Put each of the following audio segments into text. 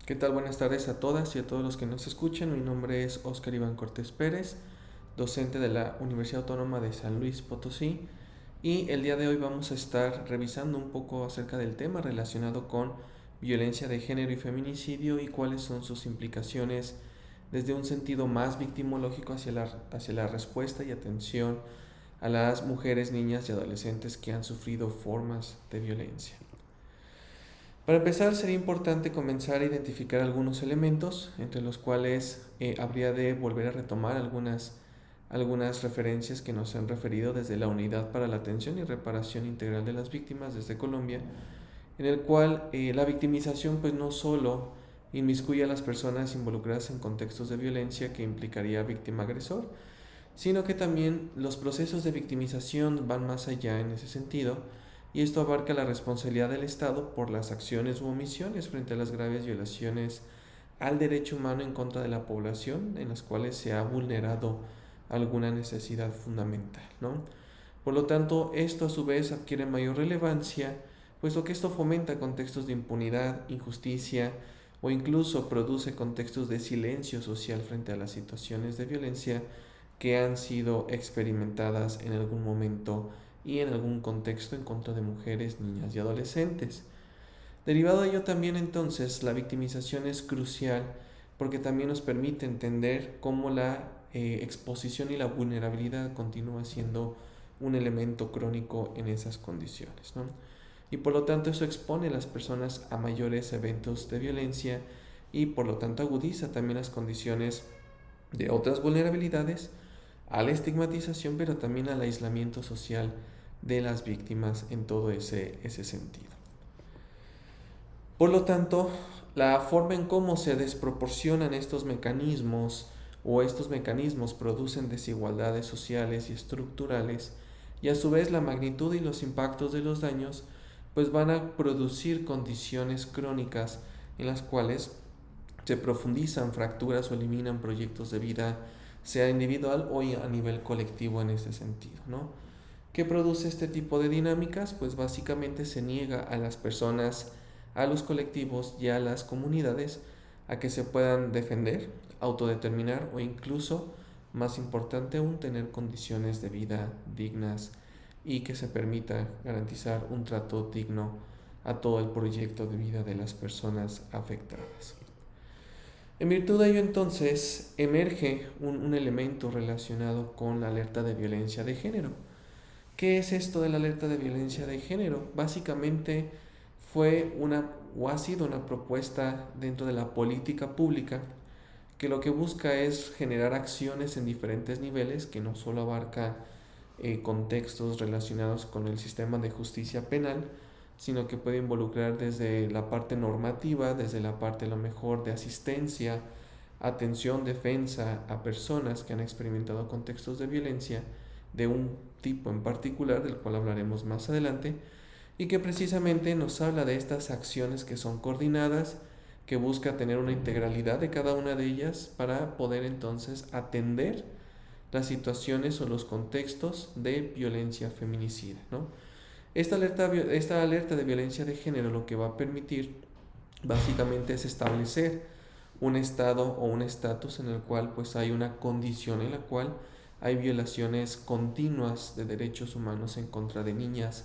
¿Qué tal? Buenas tardes a todas y a todos los que nos escuchan. Mi nombre es Óscar Iván Cortés Pérez, docente de la Universidad Autónoma de San Luis Potosí, y el día de hoy vamos a estar revisando un poco acerca del tema relacionado con violencia de género y feminicidio y cuáles son sus implicaciones desde un sentido más victimológico hacia la respuesta y atención a las mujeres, niñas y adolescentes que han sufrido formas de violencia. Para empezar, sería importante comenzar a identificar algunos elementos, entre los cuales habría de volver a retomar algunas referencias que nos han referido desde la Unidad para la Atención y Reparación Integral de las Víctimas desde Colombia, en el cual la victimización pues no solo inmiscuye a las personas involucradas en contextos de violencia que implicaría víctima-agresor, sino que también los procesos de victimización van más allá en ese sentido, y esto abarca la responsabilidad del Estado por las acciones u omisiones frente a las graves violaciones al derecho humano en contra de la población en las cuales se ha vulnerado alguna necesidad fundamental, ¿no? Por lo tanto, esto a su vez adquiere mayor relevancia, puesto que esto fomenta contextos de impunidad, injusticia o incluso produce contextos de silencio social frente a las situaciones de violencia que han sido experimentadas en algún momento y en algún contexto en contra de mujeres, niñas y adolescentes. Derivado de ello también entonces la victimización es crucial porque también nos permite entender cómo la exposición y la vulnerabilidad continúa siendo un elemento crónico en esas condiciones, ¿no? Y por lo tanto eso expone a las personas a mayores eventos de violencia y por lo tanto agudiza también las condiciones de otras vulnerabilidades, a la estigmatización, pero también al aislamiento social de las víctimas en todo ese sentido. Por lo tanto, la forma en cómo se desproporcionan estos mecanismos o estos mecanismos producen desigualdades sociales y estructurales, y a su vez la magnitud y los impactos de los daños pues van a producir condiciones crónicas en las cuales se profundizan fracturas o eliminan proyectos de vida, sea individual o a nivel colectivo en este sentido, ¿no? ¿Qué produce este tipo de dinámicas? Pues básicamente se niega a las personas, a los colectivos y a las comunidades a que se puedan defender, autodeterminar o incluso, más importante aún, tener condiciones de vida dignas y que se permita garantizar un trato digno a todo el proyecto de vida de las personas afectadas. En virtud de ello entonces emerge un elemento relacionado con la alerta de violencia de género. ¿Qué es esto de la alerta de violencia de género? Básicamente fue o ha sido una propuesta dentro de la política pública que lo que busca es generar acciones en diferentes niveles que no solo abarca contextos relacionados con el sistema de justicia penal, sino que puede involucrar desde la parte normativa, desde la parte a lo mejor de asistencia, atención, defensa a personas que han experimentado contextos de violencia de un tipo en particular, del cual hablaremos más adelante, y que precisamente nos habla de estas acciones que son coordinadas, que busca tener una integralidad de cada una de ellas para poder entonces atender las situaciones o los contextos de violencia feminicida, ¿no? Esta alerta de violencia de género lo que va a permitir básicamente es establecer un estado o un estatus en el cual pues hay una condición en la cual hay violaciones continuas de derechos humanos en contra de niñas,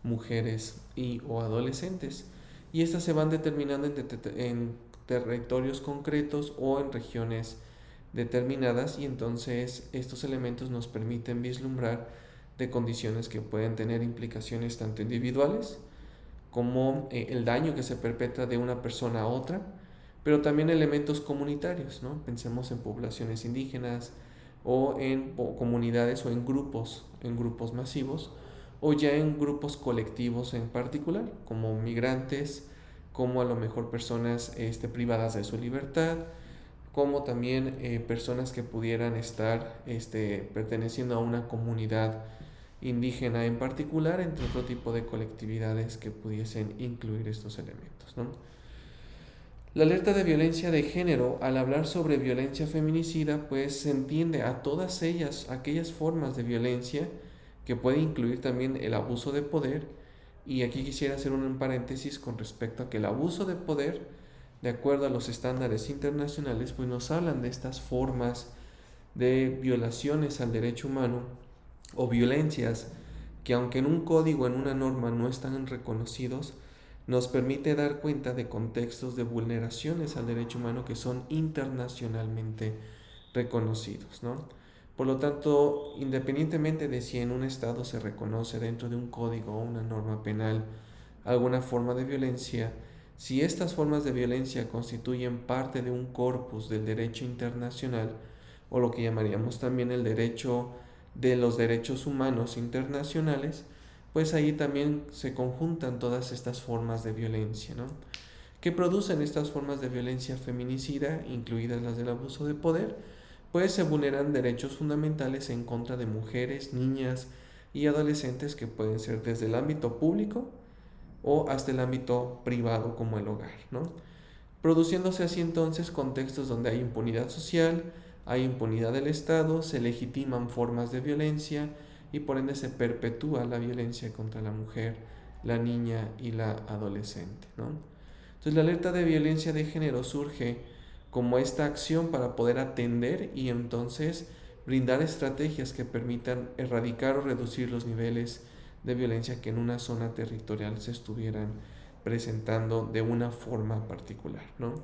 mujeres y o adolescentes, y estas se van determinando en territorios concretos o en regiones determinadas, y entonces estos elementos nos permiten vislumbrar de condiciones que pueden tener implicaciones tanto individuales como el daño que se perpetra de una persona a otra, pero también elementos comunitarios, ¿no? Pensemos en poblaciones indígenas o en comunidades o en grupos masivos, o ya en grupos colectivos en particular, como migrantes, como a lo mejor personas privadas de su libertad, como también personas que pudieran estar perteneciendo a una comunidad indígena en particular, entre otro tipo de colectividades que pudiesen incluir estos elementos, ¿no? La alerta de violencia de género, al hablar sobre violencia feminicida, pues se entiende a todas ellas, aquellas formas de violencia que puede incluir también el abuso de poder, y aquí quisiera hacer un paréntesis con respecto a que el abuso de poder de acuerdo a los estándares internacionales, pues nos hablan de estas formas de violaciones al derecho humano o violencias que, aunque en un código, en una norma, no están reconocidos, nos permite dar cuenta de contextos de vulneraciones al derecho humano que son internacionalmente reconocidos, ¿no? Por lo tanto, independientemente de si en un estado se reconoce dentro de un código o una norma penal alguna forma de violencia, si estas formas de violencia constituyen parte de un corpus del derecho internacional, o lo que llamaríamos también el derecho de los derechos humanos internacionales, pues ahí también se conjuntan todas estas formas de violencia, ¿no? ¿Qué producen estas formas de violencia feminicida, incluidas las del abuso de poder? Pues se vulneran derechos fundamentales en contra de mujeres, niñas y adolescentes, que pueden ser desde el ámbito público o hasta el ámbito privado como el hogar, ¿no? Produciéndose así entonces contextos donde hay impunidad social, hay impunidad del Estado, se legitiman formas de violencia y por ende se perpetúa la violencia contra la mujer, la niña y la adolescente, ¿no? Entonces la alerta de violencia de género surge como esta acción para poder atender y entonces brindar estrategias que permitan erradicar o reducir los niveles de violencia que en una zona territorial se estuvieran presentando de una forma particular, ¿no?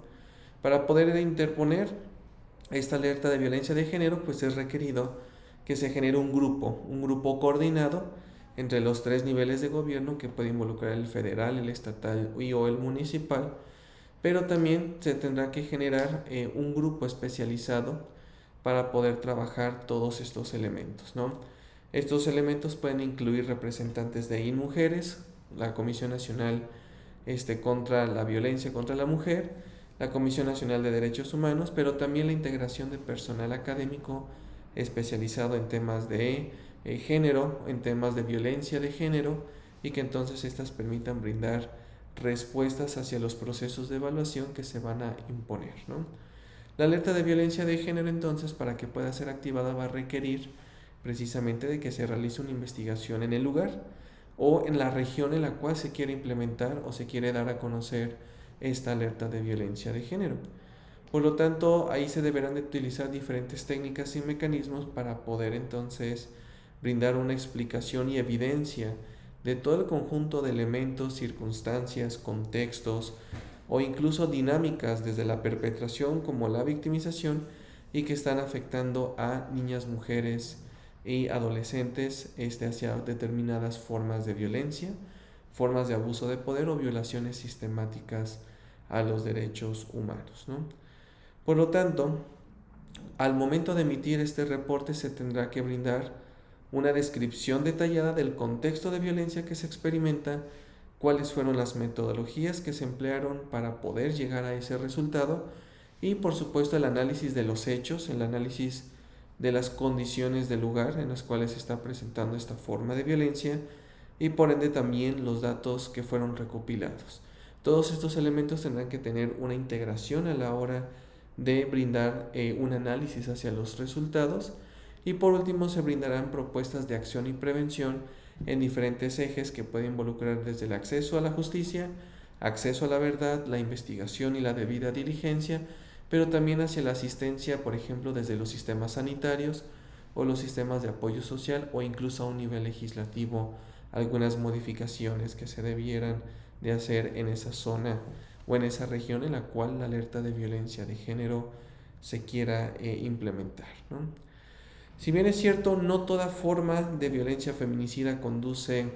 Para poder interponer esta alerta de violencia de género, pues es requerido que se genere un grupo coordinado entre los tres niveles de gobierno, que puede involucrar el federal, el estatal y o el municipal, pero también se tendrá que generar un grupo especializado para poder trabajar todos estos elementos, ¿no? Estos elementos pueden incluir representantes de INMujeres, la Comisión Nacional contra la Violencia contra la Mujer, la Comisión Nacional de Derechos Humanos, pero también la integración de personal académico especializado en temas de género, en temas de violencia de género, y que entonces estas permitan brindar respuestas hacia los procesos de evaluación que se van a imponer, ¿no? La alerta de violencia de género entonces, para que pueda ser activada, va a requerir precisamente de que se realice una investigación en el lugar o en la región en la cual se quiere implementar o se quiere dar a conocer esta alerta de violencia de género. Por lo tanto, ahí se deberán de utilizar diferentes técnicas y mecanismos para poder entonces brindar una explicación y evidencia de todo el conjunto de elementos, circunstancias, contextos o incluso dinámicas desde la perpetración como la victimización y que están afectando a niñas, mujeres y adolescentes hacia determinadas formas de violencia, formas de abuso de poder o violaciones sistemáticas a los derechos humanos, ¿no? Por lo tanto, al momento de emitir este reporte se tendrá que brindar una descripción detallada del contexto de violencia que se experimenta, cuáles fueron las metodologías que se emplearon para poder llegar a ese resultado y por supuesto el análisis de los hechos, el análisis de las condiciones del lugar en las cuales se está presentando esta forma de violencia y por ende también los datos que fueron recopilados. Todos estos elementos tendrán que tener una integración a la hora de brindar un análisis hacia los resultados y por último se brindarán propuestas de acción y prevención en diferentes ejes que pueden involucrar desde el acceso a la justicia, acceso a la verdad, la investigación y la debida diligencia, pero también hacia la asistencia, por ejemplo, desde los sistemas sanitarios o los sistemas de apoyo social o incluso a un nivel legislativo, algunas modificaciones que se debieran de hacer en esa zona o en esa región en la cual la alerta de violencia de género se quiera implementar, ¿no? Si bien es cierto, no toda forma de violencia feminicida conduce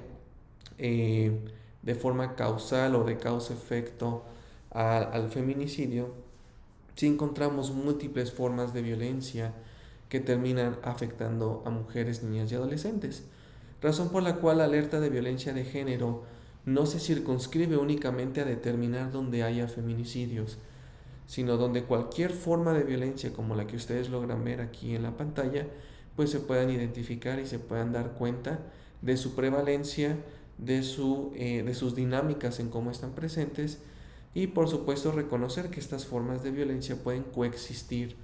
de forma causal o de causa-efecto al feminicidio, sí encontramos múltiples formas de violencia que terminan afectando a mujeres, niñas y adolescentes, razón por la cual la alerta de violencia de género no se circunscribe únicamente a determinar donde haya feminicidios, sino donde cualquier forma de violencia como la que ustedes logran ver aquí en la pantalla, pues se puedan identificar y se puedan dar cuenta de su prevalencia, de sus dinámicas en cómo están presentes y por supuesto reconocer que estas formas de violencia pueden coexistir,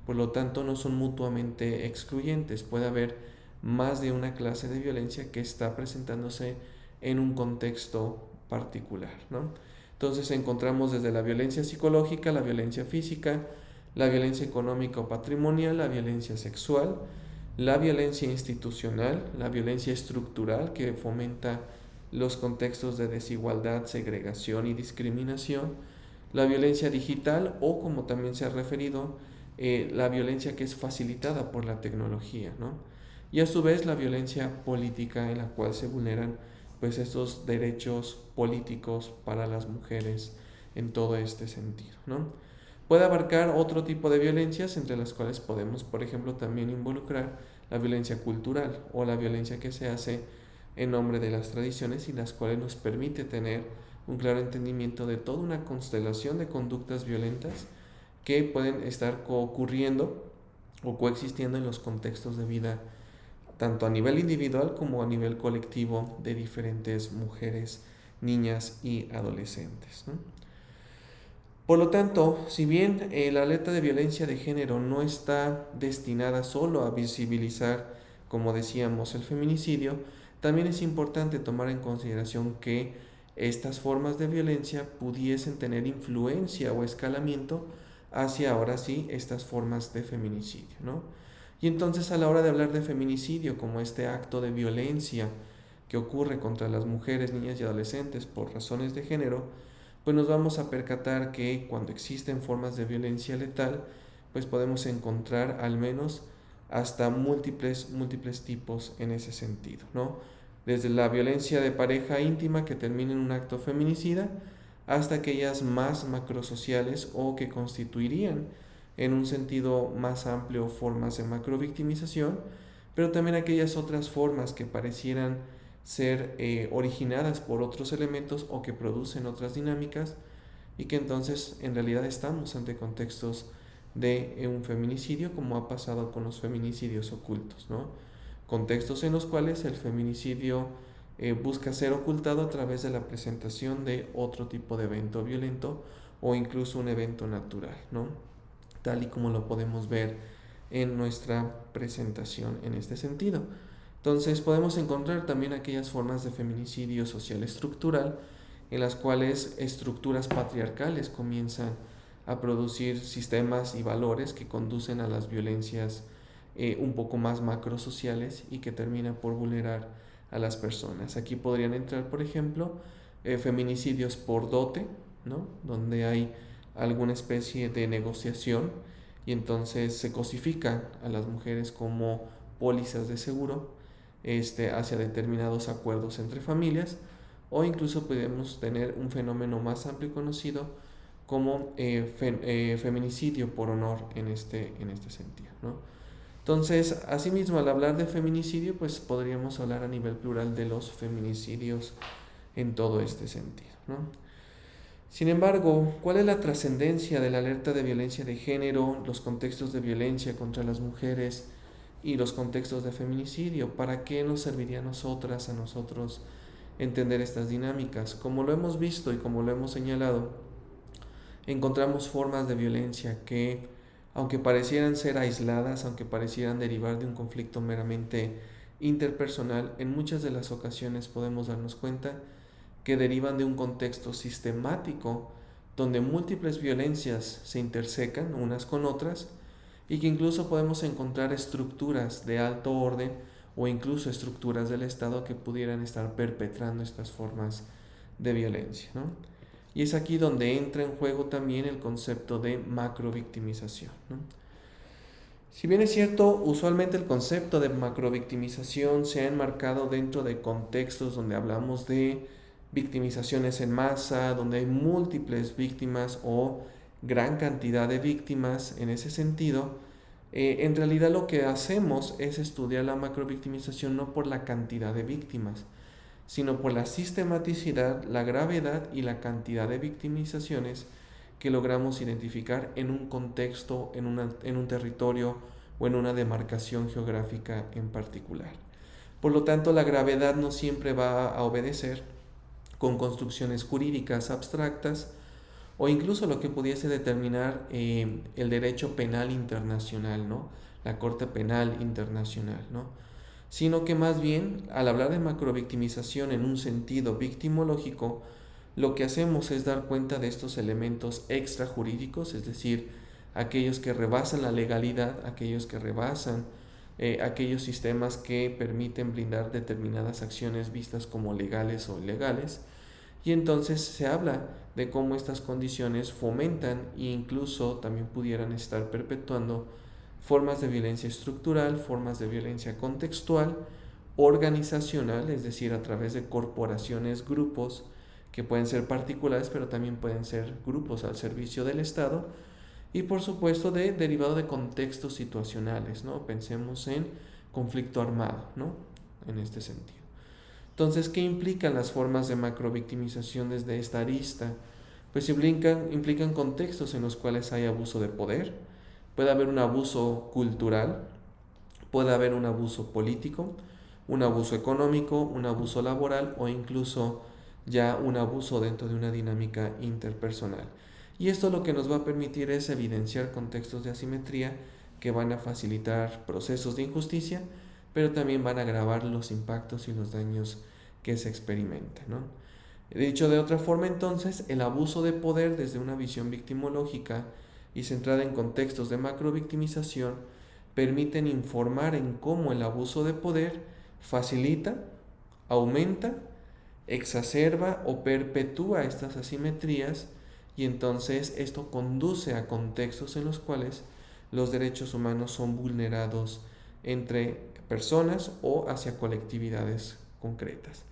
por lo tanto no son mutuamente excluyentes, puede haber más de una clase de violencia que está presentándose en un contexto particular, ¿no? Entonces encontramos desde la violencia psicológica, la violencia física, la violencia económica o patrimonial, la violencia sexual, la violencia institucional, la violencia estructural que fomenta los contextos de desigualdad, segregación y discriminación, la violencia digital o, como también se ha referido, la violencia que es facilitada por la tecnología, ¿no? Y a su vez la violencia política en la cual se vulneran pues estos derechos políticos para las mujeres en todo este sentido, ¿no? Puede abarcar otro tipo de violencias entre las cuales podemos, por ejemplo, también involucrar la violencia cultural o la violencia que se hace en nombre de las tradiciones y las cuales nos permite tener un claro entendimiento de toda una constelación de conductas violentas que pueden estar ocurriendo o coexistiendo en los contextos de vida tanto a nivel individual como a nivel colectivo de diferentes mujeres, niñas y adolescentes, ¿no? Por lo tanto, si bien la alerta de violencia de género no está destinada solo a visibilizar, como decíamos, el feminicidio, también es importante tomar en consideración que estas formas de violencia pudiesen tener influencia o escalamiento hacia ahora sí estas formas de feminicidio, ¿no? Y entonces a la hora de hablar de feminicidio como este acto de violencia que ocurre contra las mujeres, niñas y adolescentes por razones de género, pues nos vamos a percatar que cuando existen formas de violencia letal, pues podemos encontrar al menos hasta múltiples tipos en ese sentido, ¿no? Desde la violencia de pareja íntima que termina en un acto feminicida, hasta aquellas más macrosociales o que constituirían en un sentido más amplio formas de macrovictimización, pero también aquellas otras formas que parecieran ser originadas por otros elementos o que producen otras dinámicas y que entonces en realidad estamos ante contextos de un feminicidio como ha pasado con los feminicidios ocultos, ¿no? Contextos en los cuales el feminicidio busca ser ocultado a través de la presentación de otro tipo de evento violento o incluso un evento natural, ¿no? Tal y como lo podemos ver en nuestra presentación en este sentido. Entonces podemos encontrar también aquellas formas de feminicidio social estructural en las cuales estructuras patriarcales comienzan a producir sistemas y valores que conducen a las violencias un poco más macrosociales y que terminan por vulnerar a las personas. Aquí podrían entrar, por ejemplo, feminicidios por dote, ¿no? Donde hay alguna especie de negociación y entonces se cosifican a las mujeres como pólizas de seguro hacia determinados acuerdos entre familias, o incluso podemos tener un fenómeno más amplio y conocido como feminicidio por honor en este sentido, ¿no? Entonces, asimismo, al hablar de feminicidio, pues podríamos hablar a nivel plural de los feminicidios en todo este sentido, ¿no? Sin embargo, ¿cuál es la trascendencia de la alerta de violencia de género, los contextos de violencia contra las mujeres y los contextos de feminicidio? ¿Para qué nos serviría a nosotros, entender estas dinámicas? Como lo hemos visto y como lo hemos señalado, encontramos formas de violencia que, aunque parecieran ser aisladas, aunque parecieran derivar de un conflicto meramente interpersonal, en muchas de las ocasiones podemos darnos cuenta que derivan de un contexto sistemático donde múltiples violencias se intersecan unas con otras y que incluso podemos encontrar estructuras de alto orden o incluso estructuras del Estado que pudieran estar perpetrando estas formas de violencia, ¿no? Y es aquí donde entra en juego también el concepto de macrovictimización, ¿no? Si bien es cierto, usualmente el concepto de macrovictimización se ha enmarcado dentro de contextos donde hablamos de victimizaciones en masa, donde hay múltiples víctimas o gran cantidad de víctimas en ese sentido, en realidad lo que hacemos es estudiar la macrovictimización no por la cantidad de víctimas, sino por la sistematicidad, la gravedad y la cantidad de victimizaciones que logramos identificar en un contexto, en un territorio o en una demarcación geográfica en particular. Por lo tanto, la gravedad no siempre va a obedecer con construcciones jurídicas abstractas o incluso lo que pudiese determinar el derecho penal internacional, ¿no? La Corte Penal Internacional, ¿no? Sino que más bien, al hablar de macrovictimización en un sentido victimológico, lo que hacemos es dar cuenta de estos elementos extrajurídicos, es decir, aquellos que rebasan la legalidad, aquellos que rebasan aquellos sistemas que permiten brindar determinadas acciones vistas como legales o ilegales. Y entonces se habla de cómo estas condiciones fomentan e incluso también pudieran estar perpetuando formas de violencia estructural, formas de violencia contextual, organizacional, es decir, a través de corporaciones, grupos, que pueden ser particulares, pero también pueden ser grupos al servicio del Estado, y por supuesto derivado de contextos situacionales, ¿no? Pensemos en conflicto armado, ¿no? En este sentido. Entonces, ¿qué implican las formas de macrovictimización desde esta arista? Pues implican contextos en los cuales hay abuso de poder, puede haber un abuso cultural, puede haber un abuso político, un abuso económico, un abuso laboral o incluso ya un abuso dentro de una dinámica interpersonal. Y esto lo que nos va a permitir es evidenciar contextos de asimetría que van a facilitar procesos de injusticia, pero también van a agravar los impactos y los daños que se experimentan, ¿no? Dicho de otra forma, entonces, el abuso de poder desde una visión victimológica y centrada en contextos de macrovictimización permiten informar en cómo el abuso de poder facilita, aumenta, exacerba o perpetúa estas asimetrías, y entonces esto conduce a contextos en los cuales los derechos humanos son vulnerados entre personas o hacia colectividades concretas.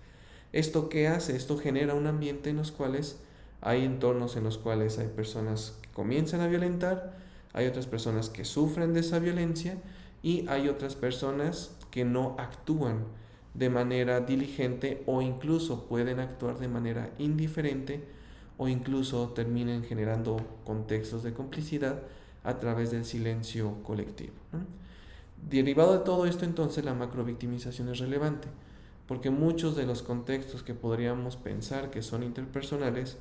¿Esto qué hace? Esto genera un ambiente en los cuales hay entornos en los cuales hay personas que comienzan a violentar, hay otras personas que sufren de esa violencia y hay otras personas que no actúan de manera diligente o incluso pueden actuar de manera indiferente o incluso terminen generando contextos de complicidad a través del silencio colectivo, ¿no? Derivado de todo esto, entonces, la macrovictimización es relevante, porque muchos de los contextos que podríamos pensar que son interpersonales,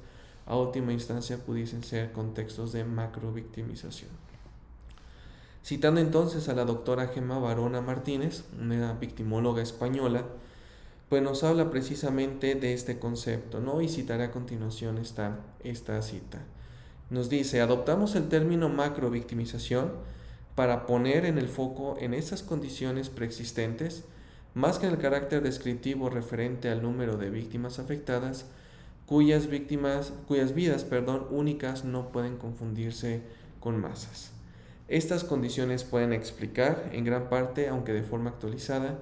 a última instancia pudiesen ser contextos de macrovictimización. Citando entonces a la doctora Gemma Barona Martínez, una victimóloga española, pues nos habla precisamente de este concepto, ¿no? Y citaré a continuación esta cita. Nos dice: adoptamos el término macrovictimización para poner en el foco en esas condiciones preexistentes, más que en el carácter descriptivo referente al número de víctimas afectadas, cuyas vidas, únicas no pueden confundirse con masas. Estas condiciones pueden explicar, en gran parte, aunque de forma actualizada,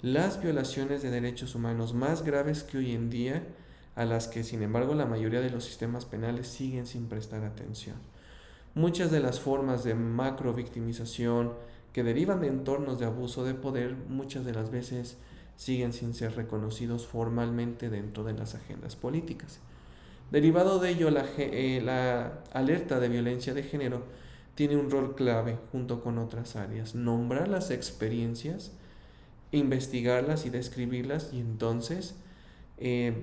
las violaciones de derechos humanos más graves que hoy en día, a las que, sin embargo, la mayoría de los sistemas penales siguen sin prestar atención. Muchas de las formas de macrovictimización que derivan de entornos de abuso de poder, muchas de las veces siguen sin ser reconocidos formalmente dentro de las agendas políticas. Derivado de ello, la alerta de violencia de género tiene un rol clave junto con otras áreas: nombrar las experiencias, investigarlas y describirlas, y entonces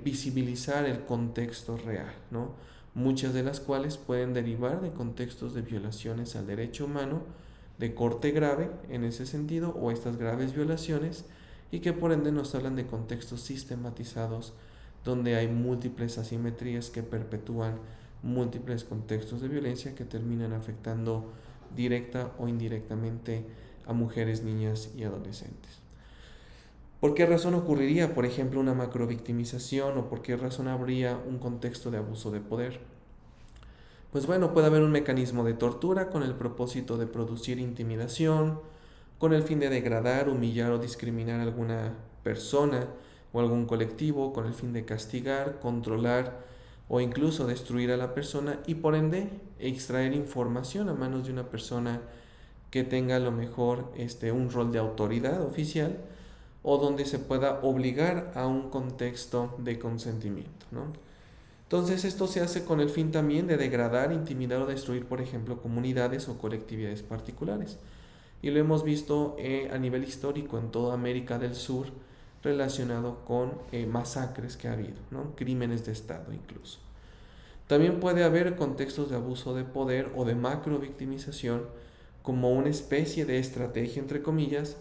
visibilizar el contexto real, ¿no? Muchas de las cuales pueden derivar de contextos de violaciones al derecho humano de corte grave en ese sentido, o estas graves violaciones, y que por ende nos hablan de contextos sistematizados donde hay múltiples asimetrías que perpetúan múltiples contextos de violencia que terminan afectando directa o indirectamente a mujeres, niñas y adolescentes. ¿Por qué razón ocurriría, por ejemplo, una macrovictimización, o por qué razón habría un contexto de abuso de poder? Pues bueno, puede haber un mecanismo de tortura con el propósito de producir intimidación, con el fin de degradar, humillar o discriminar a alguna persona o algún colectivo, con el fin de castigar, controlar o incluso destruir a la persona, y por ende extraer información a manos de una persona que tenga a lo mejor un rol de autoridad oficial, o donde se pueda obligar a un contexto de consentimiento, ¿no? Entonces esto se hace con el fin también de degradar, intimidar o destruir, por ejemplo, comunidades o colectividades particulares. Y lo hemos visto a nivel histórico en toda América del Sur, relacionado con masacres que ha habido, ¿no? Crímenes de Estado incluso. También puede haber contextos de abuso de poder o de macrovictimización como una especie de estrategia, entre comillas,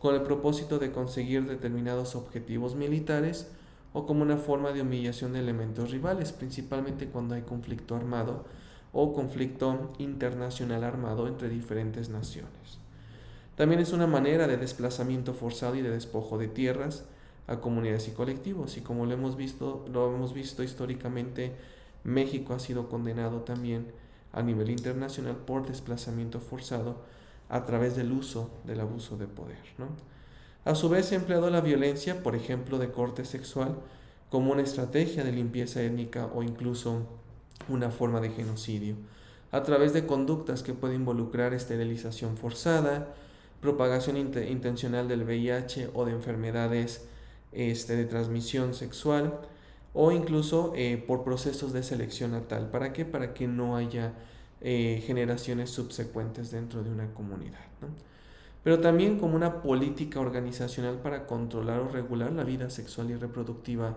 con el propósito de conseguir determinados objetivos militares o como una forma de humillación de elementos rivales, principalmente cuando hay conflicto armado o conflicto internacional armado entre diferentes naciones. También es una manera de desplazamiento forzado y de despojo de tierras a comunidades y colectivos, y como lo hemos visto históricamente, México ha sido condenado también a nivel internacional por desplazamiento forzado a través del uso del abuso de poder, ¿no? A su vez, se ha empleado la violencia, por ejemplo, de corte sexual, como una estrategia de limpieza étnica o incluso una forma de genocidio, a través de conductas que pueden involucrar esterilización forzada, propagación intencional del VIH o de enfermedades de transmisión sexual, o incluso por procesos de selección natal. ¿Para qué? Para que no haya generaciones subsecuentes dentro de una comunidad, ¿no? Pero también como una política organizacional para controlar o regular la vida sexual y reproductiva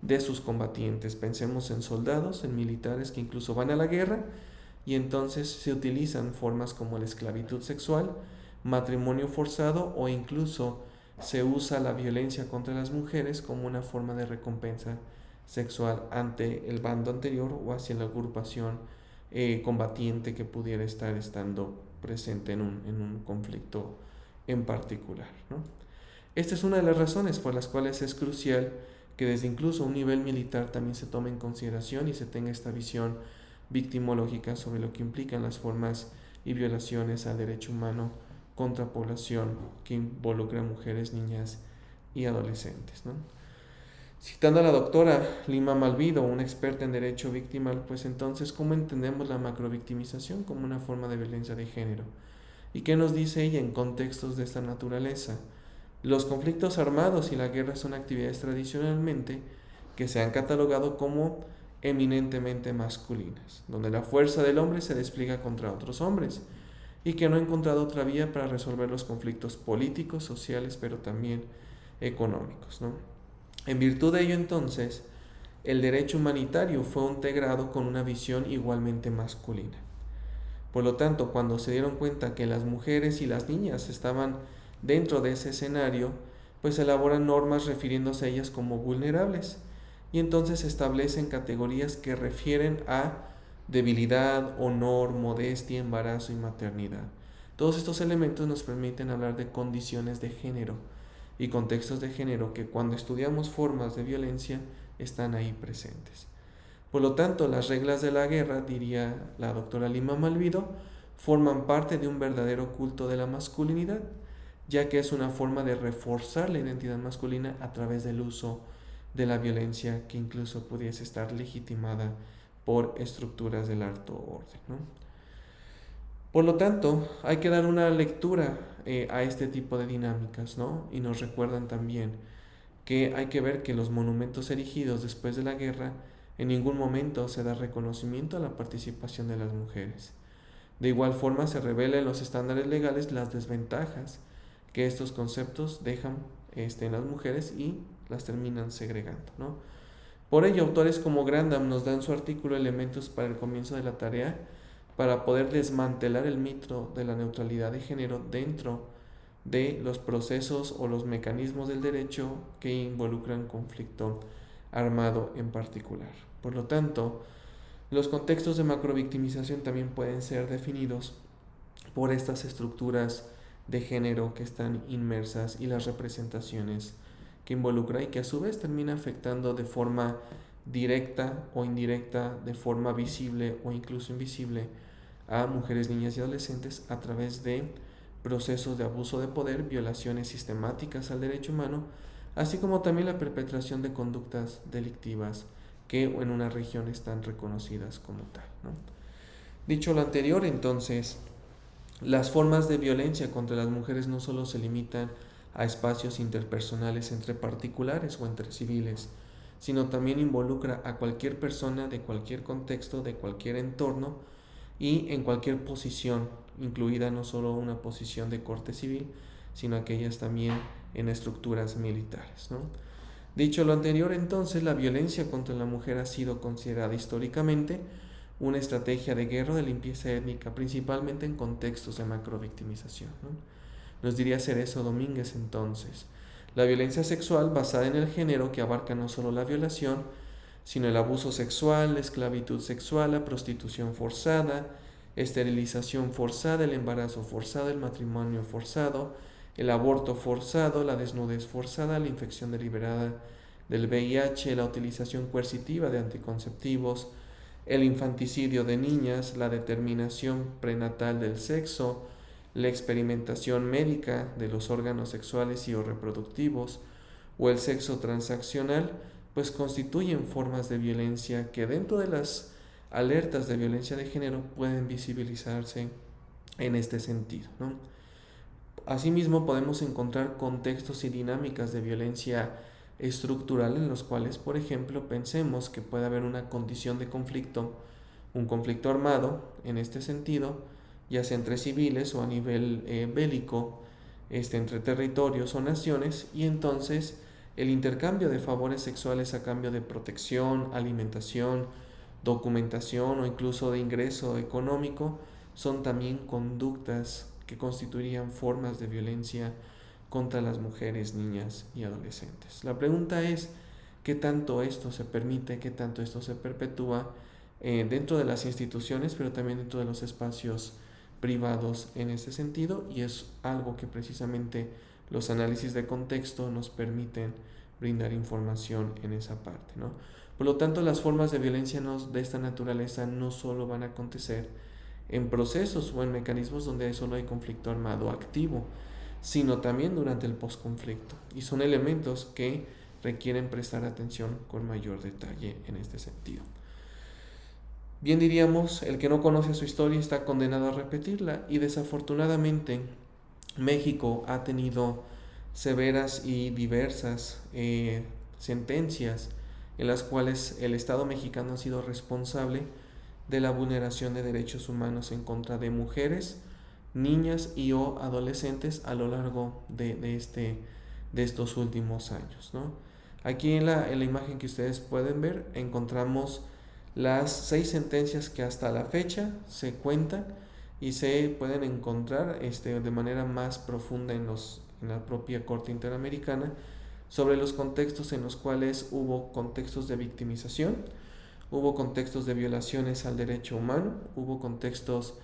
de sus combatientes. Pensemos en soldados, en militares que incluso van a la guerra, y entonces se utilizan formas como la esclavitud sexual, matrimonio forzado, o incluso se usa la violencia contra las mujeres como una forma de recompensa sexual ante el bando anterior o hacia la agrupación combatiente que pudiera estar estando presente en un conflicto en particular, ¿no? Esta es una de las razones por las cuales es crucial que desde incluso un nivel militar también se tome en consideración y se tenga esta visión victimológica sobre lo que implican las formas y violaciones al derecho humano contra población que involucra a mujeres, niñas y adolescentes, ¿no? Citando a la doctora Lima Malvido, una experta en derecho victimal, pues entonces, ¿cómo entendemos la macrovictimización como una forma de violencia de género? ¿Y qué nos dice ella en contextos de esta naturaleza? Los conflictos armados y la guerra son actividades tradicionalmente que se han catalogado como eminentemente masculinas, donde la fuerza del hombre se despliega contra otros hombres y que no ha encontrado otra vía para resolver los conflictos políticos, sociales, pero también económicos, ¿no? En virtud de ello, entonces, el derecho humanitario fue integrado con una visión igualmente masculina. Por lo tanto, cuando se dieron cuenta que las mujeres y las niñas estaban dentro de ese escenario, pues se elaboran normas refiriéndose a ellas como vulnerables, y entonces se establecen categorías que refieren a debilidad, honor, modestia, embarazo y maternidad. Todos estos elementos nos permiten hablar de condiciones de género y contextos de género que cuando estudiamos formas de violencia están ahí presentes. Por lo tanto, las reglas de la guerra, diría la doctora Lima Malvido, forman parte de un verdadero culto de la masculinidad, ya que es una forma de reforzar la identidad masculina a través del uso de la violencia que incluso pudiese estar legitimada por estructuras del alto orden, ¿no? Por lo tanto, hay que dar una lectura a este tipo de dinámicas, ¿no? Y nos recuerdan también que hay que ver que los monumentos erigidos después de la guerra en ningún momento se da reconocimiento a la participación de las mujeres. De igual forma se revela en los estándares legales las desventajas que estos conceptos dejan en las mujeres y las terminan segregando, ¿no? Por ello, autores como Grandam nos dan su artículo Elementos para el comienzo de la tarea para poder desmantelar el mito de la neutralidad de género dentro de los procesos o los mecanismos del derecho que involucran conflicto armado en particular. Por lo tanto, los contextos de macrovictimización también pueden ser definidos por estas estructuras de género que están inmersas y las representaciones que involucra y que a su vez termina afectando de forma directa o indirecta, de forma visible o incluso invisible a mujeres, niñas y adolescentes a través de procesos de abuso de poder, violaciones sistemáticas al derecho humano, así como también la perpetración de conductas delictivas que en una región están reconocidas como tal, ¿no? Dicho lo anterior, entonces, las formas de violencia contra las mujeres no solo se limitan a espacios interpersonales entre particulares o entre civiles, sino también involucra a cualquier persona de cualquier contexto, de cualquier entorno y en cualquier posición, incluida no solo una posición de corte civil, sino aquellas también en estructuras militares, ¿no? Dicho lo anterior, entonces, la violencia contra la mujer ha sido considerada históricamente una estrategia de guerra o de limpieza étnica, principalmente en contextos de macrovictimización, ¿no? Nos diría Cerezo Domínguez entonces, La violencia sexual basada en el género, que abarca no solo la violación, sino el abuso sexual, la esclavitud sexual, la prostitución forzada, esterilización forzada, el embarazo forzado, el matrimonio forzado, el aborto forzado, la desnudez forzada, la infección deliberada del VIH, la utilización coercitiva de anticonceptivos, el infanticidio de niñas, la determinación prenatal del sexo, la experimentación médica de los órganos sexuales y o reproductivos, o el sexo transaccional, pues constituyen formas de violencia que dentro de las alertas de violencia de género pueden visibilizarse en este sentido, ¿no? Asimismo, podemos encontrar contextos y dinámicas de violencia estructural en los cuales, por ejemplo, pensemos que puede haber una condición de conflicto, un conflicto armado en este sentido, ya sea entre civiles o a nivel bélico, entre territorios o naciones, y entonces el intercambio de favores sexuales a cambio de protección, alimentación, documentación o incluso de ingreso económico son también conductas que constituirían formas de violencia contra las mujeres, niñas y adolescentes. La pregunta es, ¿qué tanto esto se permite, qué tanto esto se perpetúa dentro de las instituciones, pero también dentro de los espacios privados en ese sentido? Y es algo que precisamente los análisis de contexto nos permiten brindar información en esa parte, ¿no? Por lo tanto, las formas de violencia de esta naturaleza no solo van a acontecer en procesos o en mecanismos donde solo hay conflicto armado activo, sino también durante el posconflicto. Y son elementos que requieren prestar atención con mayor detalle en este sentido. Bien diríamos, el que no conoce su historia está condenado a repetirla, y desafortunadamente México ha tenido severas y diversas sentencias en las cuales el Estado mexicano ha sido responsable de la vulneración de derechos humanos en contra de mujeres, niñas y o adolescentes a lo largo de estos últimos años, ¿no? Aquí en la imagen que ustedes pueden ver encontramos las 6 sentencias que hasta la fecha se cuentan y se pueden encontrar de manera más profunda en la propia Corte Interamericana, sobre los contextos en los cuales hubo contextos de victimización, hubo contextos de violaciones al derecho humano, hubo contextos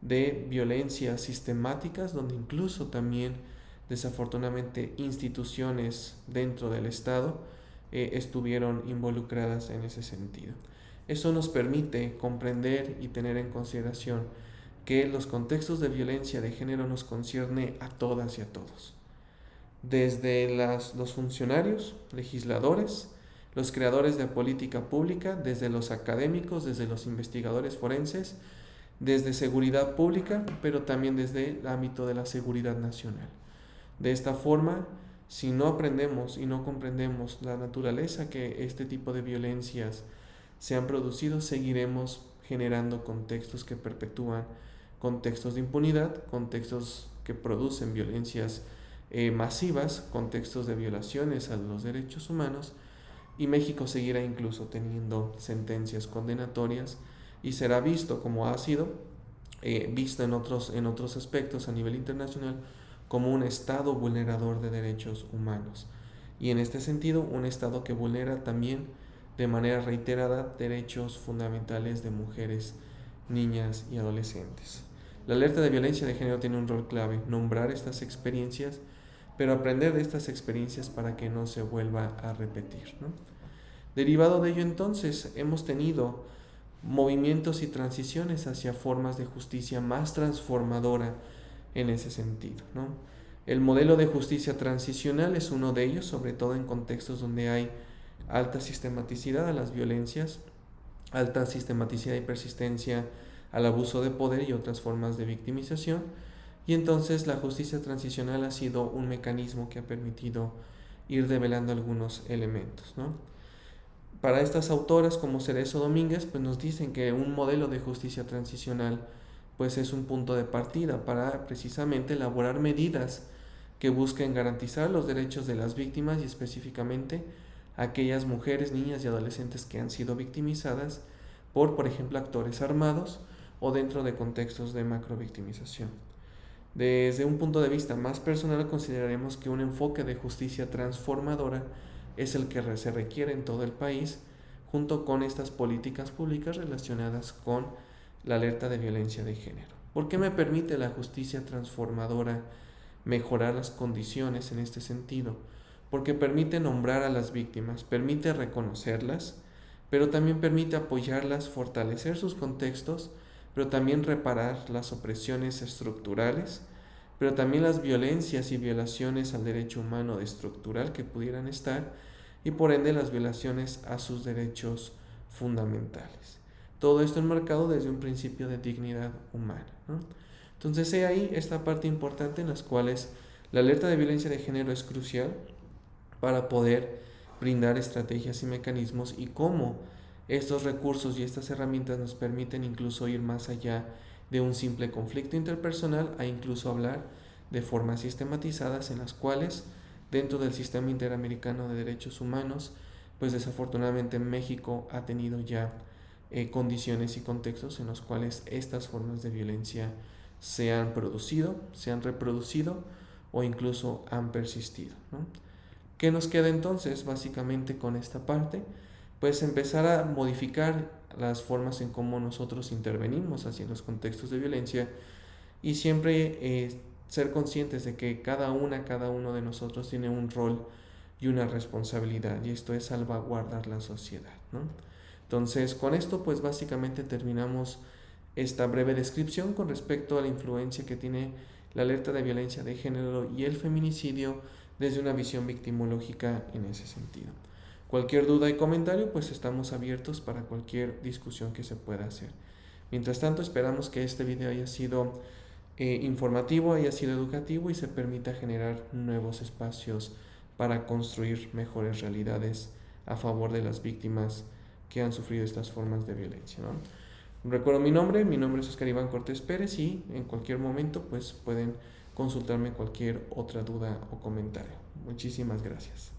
de violencias sistemáticas, donde incluso también desafortunadamente instituciones dentro del Estado estuvieron involucradas en ese sentido. Eso nos permite comprender y tener en consideración que los contextos de violencia de género nos concierne a todas y a todos. Desde los funcionarios, legisladores, los creadores de política pública, desde los académicos, desde los investigadores forenses, desde seguridad pública, pero también desde el ámbito de la seguridad nacional. De esta forma, si no aprendemos y no comprendemos la naturaleza que este tipo de violencias se han producido, seguiremos generando contextos que perpetúan contextos de impunidad, contextos que producen violencias masivas, contextos de violaciones a los derechos humanos, y México seguirá incluso teniendo sentencias condenatorias y será visto, como ha sido visto en otros aspectos a nivel internacional, como un Estado vulnerador de derechos humanos. Y en este sentido, un Estado que vulnera también de manera reiterada derechos fundamentales de mujeres, niñas y adolescentes. La alerta de violencia de género tiene un rol clave: nombrar estas experiencias, pero aprender de estas experiencias para que no se vuelva a repetir, ¿no? Derivado de ello, entonces, hemos tenido movimientos y transiciones hacia formas de justicia más transformadora en ese sentido, ¿no? El modelo de justicia transicional es uno de ellos, sobre todo en contextos donde hay alta sistematicidad a las violencias, alta sistematicidad y persistencia al abuso de poder y otras formas de victimización. Y entonces la justicia transicional ha sido un mecanismo que ha permitido ir develando algunos elementos, ¿no? Para estas autoras como Cerezo Domínguez, pues nos dicen que un modelo de justicia transicional pues es un punto de partida para precisamente elaborar medidas que busquen garantizar los derechos de las víctimas, y específicamente aquellas mujeres, niñas y adolescentes que han sido victimizadas por ejemplo, actores armados o dentro de contextos de macrovictimización. Desde un punto de vista más personal, consideraremos que un enfoque de justicia transformadora es el que se requiere en todo el país, junto con estas políticas públicas relacionadas con la alerta de violencia de género. ¿Por qué me permite la justicia transformadora mejorar las condiciones en este sentido? Porque permite nombrar a las víctimas, permite reconocerlas, pero también permite apoyarlas, fortalecer sus contextos, pero también reparar las opresiones estructurales, pero también las violencias y violaciones al derecho humano estructural que pudieran estar, y por ende las violaciones a sus derechos fundamentales. Todo esto enmarcado desde un principio de dignidad humana, ¿no? Entonces, he ahí esta parte importante en las cuales la alerta de violencia de género es crucial para poder brindar estrategias y mecanismos, y cómo estos recursos y estas herramientas nos permiten incluso ir más allá de un simple conflicto interpersonal a incluso hablar de formas sistematizadas en las cuales dentro del sistema interamericano de derechos humanos, pues desafortunadamente México ha tenido ya condiciones y contextos en los cuales estas formas de violencia se han producido, se han reproducido o incluso han persistido, ¿no? ¿Qué nos queda entonces básicamente con esta parte? Pues empezar a modificar las formas en cómo nosotros intervenimos hacia los contextos de violencia, y siempre ser conscientes de que cada uno de nosotros tiene un rol y una responsabilidad, y esto es salvaguardar la sociedad, ¿no? Entonces, con esto pues básicamente terminamos esta breve descripción con respecto a la influencia que tiene la alerta de violencia de género y el feminicidio desde una visión victimológica en ese sentido. Cualquier duda y comentario, pues estamos abiertos para cualquier discusión que se pueda hacer. Mientras tanto, esperamos que este video haya sido informativo, haya sido educativo y se permita generar nuevos espacios para construir mejores realidades a favor de las víctimas que han sufrido estas formas de violencia, ¿no? Recuerdo mi nombre es Oscar Iván Cortés Pérez, y en cualquier momento pues pueden consultarme cualquier otra duda o comentario. Muchísimas gracias.